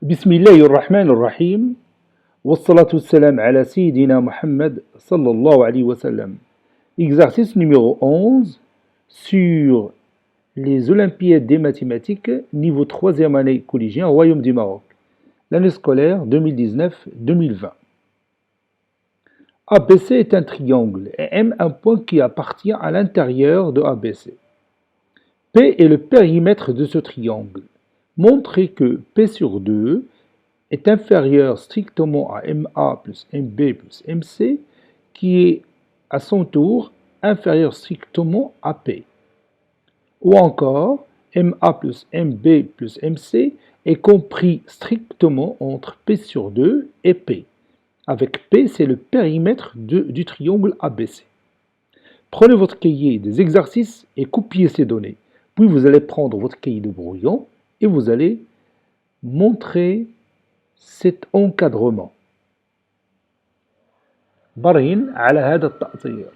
بسم الله الرحمن الرحيم والصلاة والسلام على سيدنا Muhammad sallallahu alayhi wa sallam. Exercice numéro 11 sur les Olympiades des mathématiques niveau 3e année collégien au Royaume du Maroc. L'année scolaire 2019-2020. ABC est un triangle et M un point qui appartient à l'intérieur de ABC. P est le périmètre de ce triangle. Montrez que P sur 2 est inférieur strictement à MA plus MB plus MC, qui est à son tour inférieur strictement à P. Ou encore, MA plus MB plus MC est compris strictement entre P sur 2 et P. Avec P, c'est le périmètre du triangle ABC. Prenez votre cahier des exercices et copiez ces données. Puis vous allez prendre votre cahier de brouillon et vous allez montrer cet encadrement. برهن على هذا التأطير.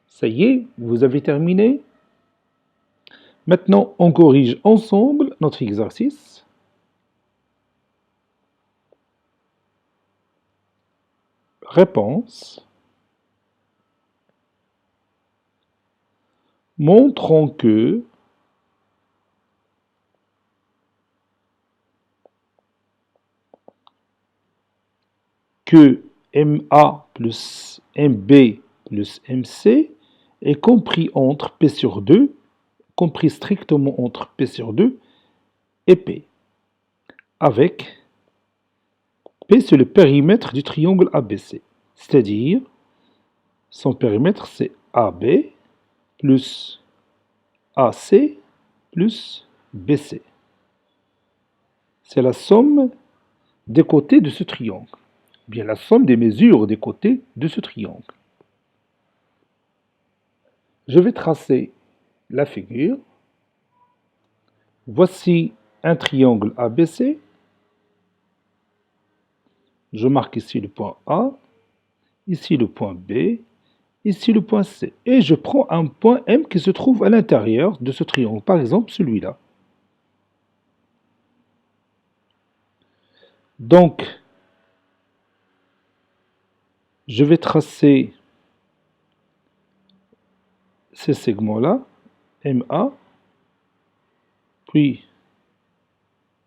Ça y est, vous avez terminé. Maintenant, on corrige ensemble notre exercice. Réponse. Montrons que MA plus MB plus MC est compris entre P sur 2, compris strictement entre P sur 2 et P. Avec P, c'est le périmètre du triangle ABC. C'est-à-dire, son périmètre, c'est AB plus AC plus BC. C'est la somme des côtés de ce triangle. Bien, la somme des mesures des côtés de ce triangle. Je vais tracer la figure. Voici un triangle ABC. Je marque ici le point A, ici le point B, ici le point C. Et je prends un point M qui se trouve à l'intérieur de ce triangle, par exemple celui-là. Donc, je vais tracer ces segments-là, MA, puis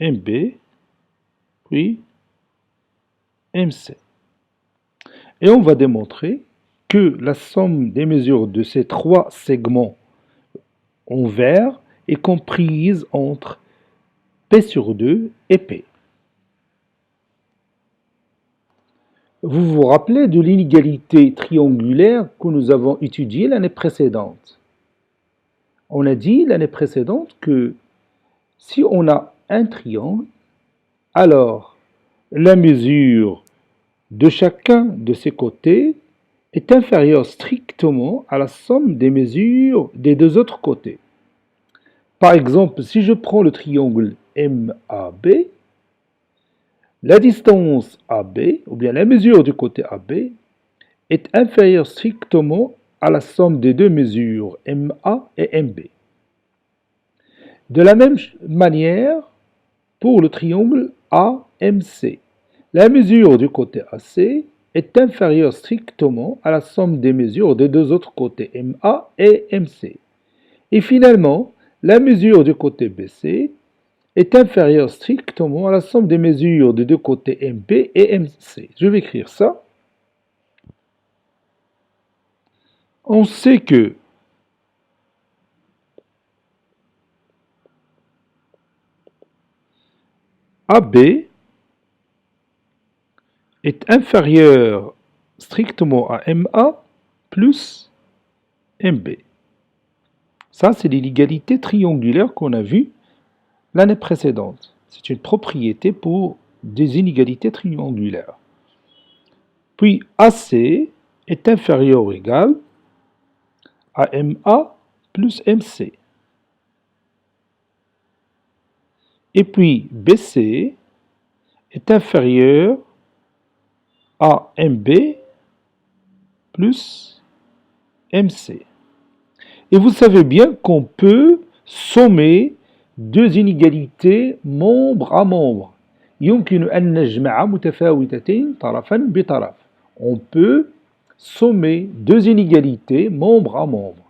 MB, puis MC. Et on va démontrer que la somme des mesures de ces trois segments en vert est comprise entre P sur 2 et P. Vous vous rappelez de l'inégalité triangulaire que nous avons étudiée l'année précédente? On a dit l'année précédente que si on a un triangle, alors la mesure de chacun de ses côtés est inférieure strictement à la somme des mesures des deux autres côtés. Par exemple, si je prends le triangle MAB, la distance AB, ou bien la mesure du côté AB, est inférieure strictement à la somme des deux mesures MA et MB. De la même manière, pour le triangle AMC, la mesure du côté AC est inférieure strictement à la somme des mesures des deux autres côtés MA et MC. Et finalement, la mesure du côté BC est inférieure strictement à la somme des mesures des deux côtés MB et MC. Je vais écrire ça. On sait que AB est inférieur strictement à MA plus MB. Ça, c'est l'inégalité triangulaire qu'on a vue l'année précédente. C'est une propriété pour des inégalités triangulaires. Puis AC est inférieur ou égal à MA plus MC. Et puis BC est inférieur à MB plus MC. Et vous savez bien qu'on peut sommer deux inégalités membre à membre. يمكن أن نجمع متفاوتتين طرفا بطرف. On peut sommer deux inégalités membre à membre.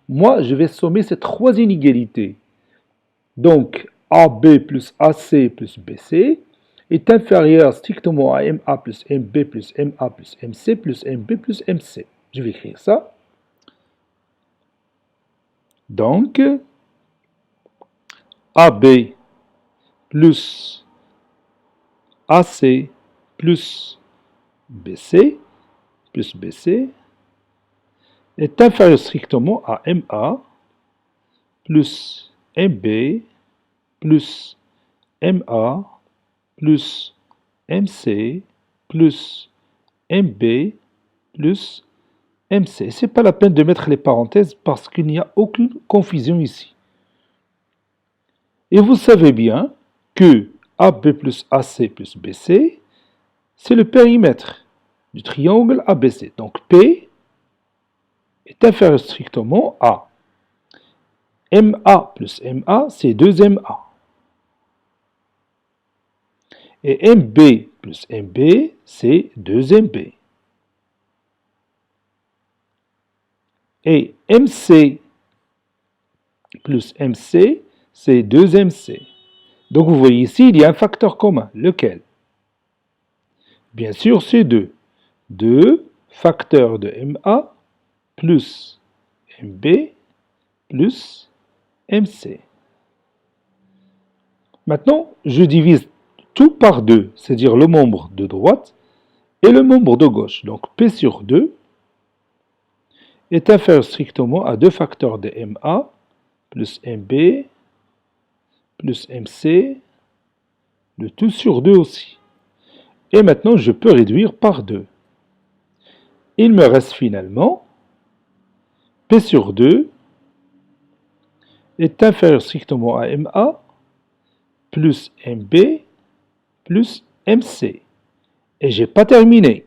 Moi, je vais sommer ces trois inégalités. Donc, AB plus AC plus BC est inférieur strictement à MA plus MB plus MA plus MC plus MB plus MC. Je vais écrire ça. Donc, AB plus AC plus BC est inférieur strictement à MA plus MB plus MA plus MC plus MB plus MC. Ce n'est pas la peine de mettre les parenthèses parce qu'il n'y a aucune confusion ici. Et vous savez bien que AB plus AC plus BC, c'est le périmètre du triangle ABC. Donc P est inférieur strictement à MA plus MA, c'est 2MA. Et MB plus MB, c'est 2MB. Et MC plus MC, c'est 2MC. Donc vous voyez ici, il y a un facteur commun. Lequel? Bien sûr, c'est 2. 2 facteurs de MA plus MB plus MC. Maintenant, je divise tout par 2, c'est-à-dire le membre de droite et le membre de gauche. Donc P sur 2 est inférieur strictement à 2 facteurs de MA plus MB plus MC, le tout sur 2 aussi. Et maintenant, je peux réduire par 2. Il me reste finalement P sur 2 est inférieur strictement à MA plus MB plus MC. Et je n'ai pas terminé,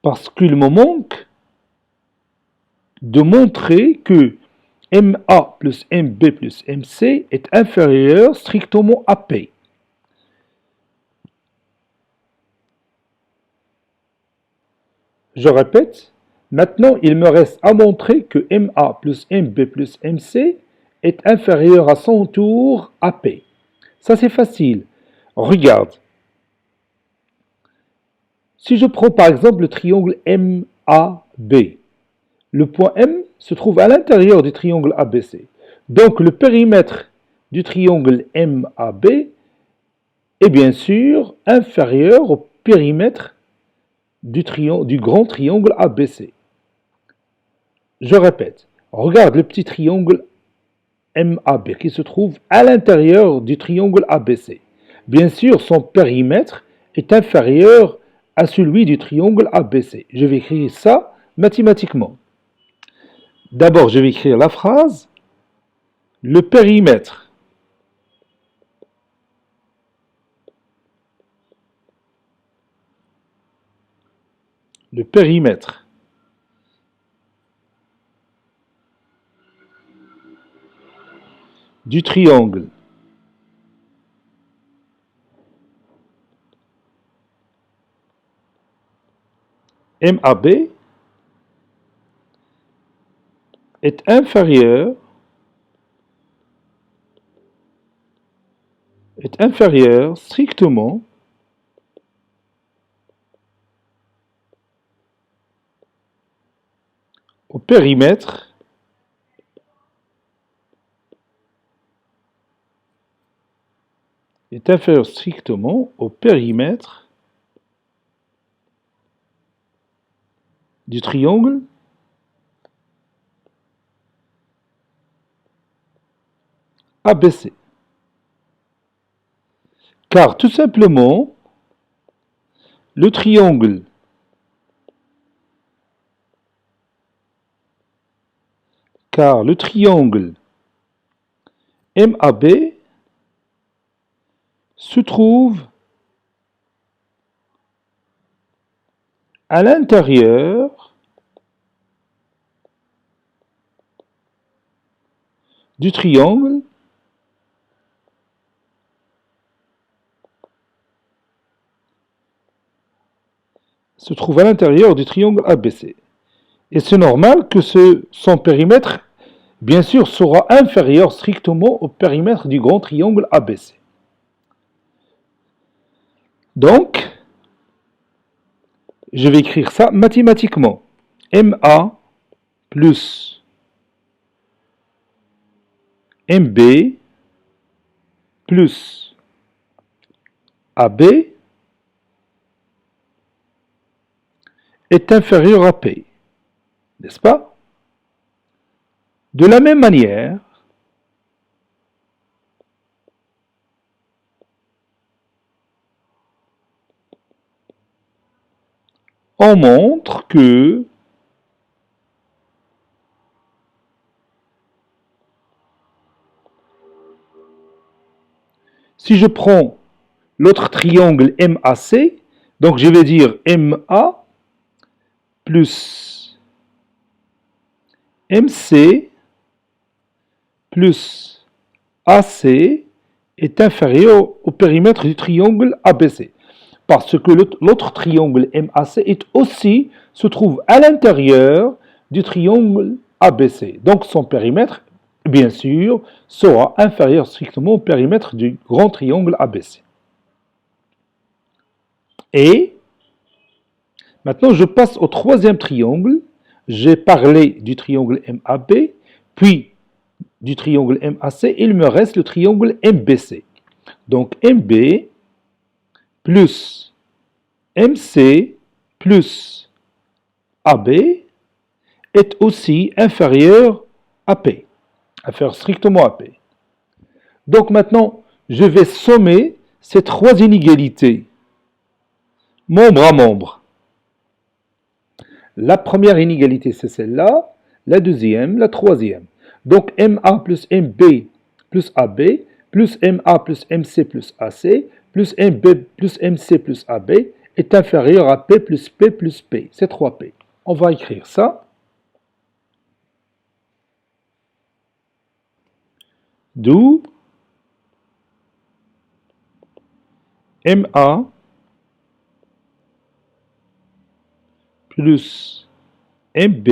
parce qu'il me manque de montrer que MA plus MB plus MC est inférieur strictement à P. Je répète, maintenant il me reste à montrer que MA plus MB plus MC est inférieur à son tour à P. Ça c'est facile. Regarde. Si je prends par exemple le triangle MAB, le point M se trouve à l'intérieur du triangle ABC. Donc le périmètre du triangle MAB est bien sûr inférieur au périmètre du grand triangle ABC. Je répète, regarde le petit triangle MAB qui se trouve à l'intérieur du triangle ABC. Bien sûr, son périmètre est inférieur à celui du triangle ABC. Je vais écrire ça mathématiquement. D'abord, je vais écrire la phrase. Le périmètre du triangle MAB est inférieur strictement au périmètre du triangle ABC. Car tout simplement, le triangle MAB se trouve à l'intérieur du triangle se trouve à l'intérieur du triangle ABC. Et c'est normal que son périmètre, bien sûr, sera inférieur strictement au périmètre du grand triangle ABC. Donc, je vais écrire ça mathématiquement. MA plus MB plus AB est inférieur à P. N'est-ce pas? De la même manière, on montre que si je prends l'autre triangle MAC, donc je vais dire MA plus MC plus AC est inférieur au périmètre du triangle ABC. Parce que l'autre triangle MAC se trouve à l'intérieur du triangle ABC. Donc son périmètre, bien sûr, sera inférieur strictement au périmètre du grand triangle ABC. Et maintenant, je passe au troisième triangle. J'ai parlé du triangle MAB, puis du triangle MAC, il me reste le triangle MBC. Donc MB plus MC plus AB est aussi inférieur à P, inférieur strictement à P. Donc maintenant, je vais sommer ces trois inégalités, membre à membre. La première inégalité, c'est celle-là, la deuxième, la troisième. Donc MA plus MB plus AB plus MA plus MC plus AC plus MB plus MC plus AB est inférieur à P plus P plus P. C'est 3P. On va écrire ça. D'où MA plus MB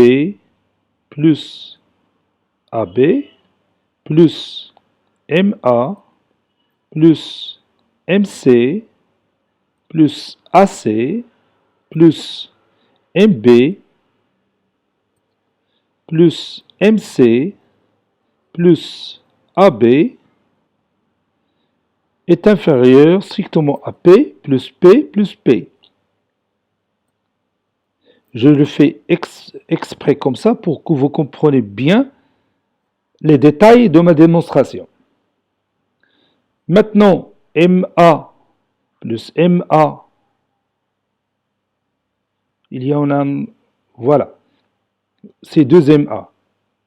plus AB plus MA plus MC plus AC plus MB plus MC plus AB est inférieur strictement à P plus P plus P. Je le fais exprès comme ça pour que vous compreniez bien les détails de ma démonstration. Maintenant, MA plus MA, il y en a, voilà, c'est 2 MA.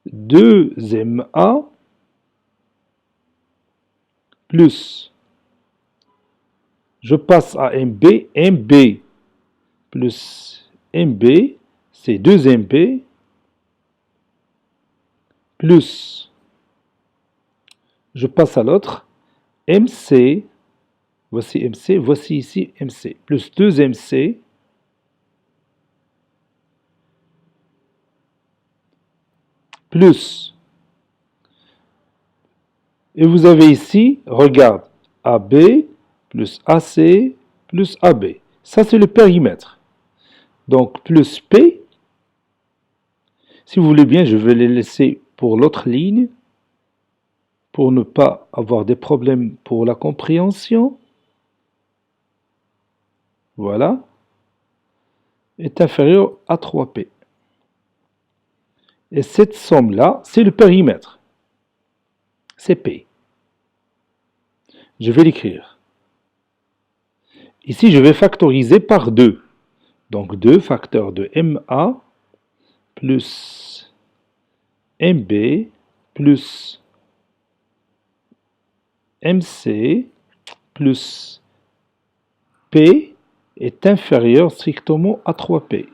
2 MA plus, je passe à MB, MB plus MB, c'est 2 MB, plus, je passe à l'autre, MC, voici MC, voici ici MC, plus 2 MC, plus, et vous avez ici, regarde, AB plus AC plus AB. Ça, c'est le périmètre. Donc, plus P. Si vous voulez bien, je vais les laisser pour l'autre ligne, pour ne pas avoir des problèmes pour la compréhension. Voilà. Est inférieur à 3P. Et cette somme-là, c'est le périmètre. C'est P. Je vais l'écrire. Ici, je vais factoriser par 2. Donc 2 facteurs de MA plus MB plus MC plus P est inférieur strictement à 3P.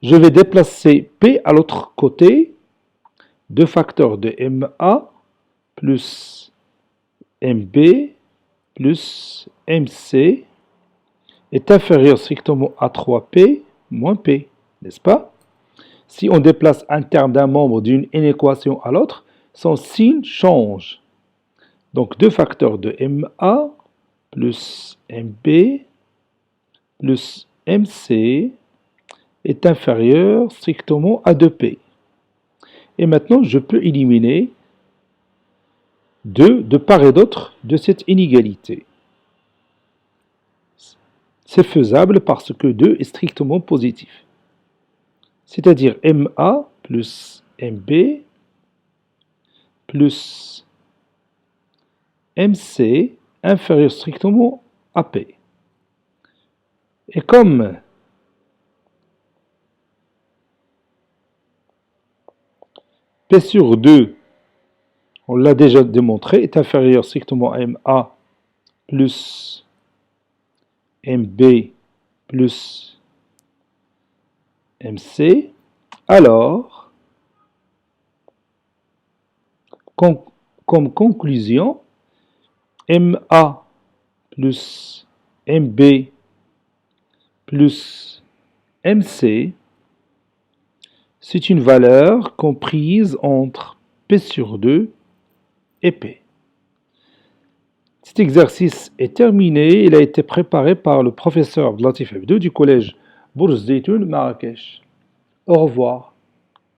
Je vais déplacer P à l'autre côté 2 facteurs de MA plus MB plus MC est inférieur strictement à 3P moins P, n'est-ce pas? Si on déplace un terme d'un membre d'une inéquation à l'autre, son signe change. Donc 2 facteurs de MA plus MB plus MC est inférieur strictement à 2P. Et maintenant, je peux éliminer 2 de part et d'autre de cette inégalité. C'est faisable parce que 2 est strictement positif. C'est-à-dire MA plus MB plus MC inférieur strictement à P. Et comme P sur 2, on l'a déjà démontré, est inférieur strictement à MA plus MB plus MC, alors, comme conclusion, MA plus MB plus MC, c'est une valeur comprise entre P sur 2 et P. Cet exercice est terminé. Il a été préparé par le professeur Abdelatif Hebdo du collège Bourz Zeytoun Marrakech. Au revoir.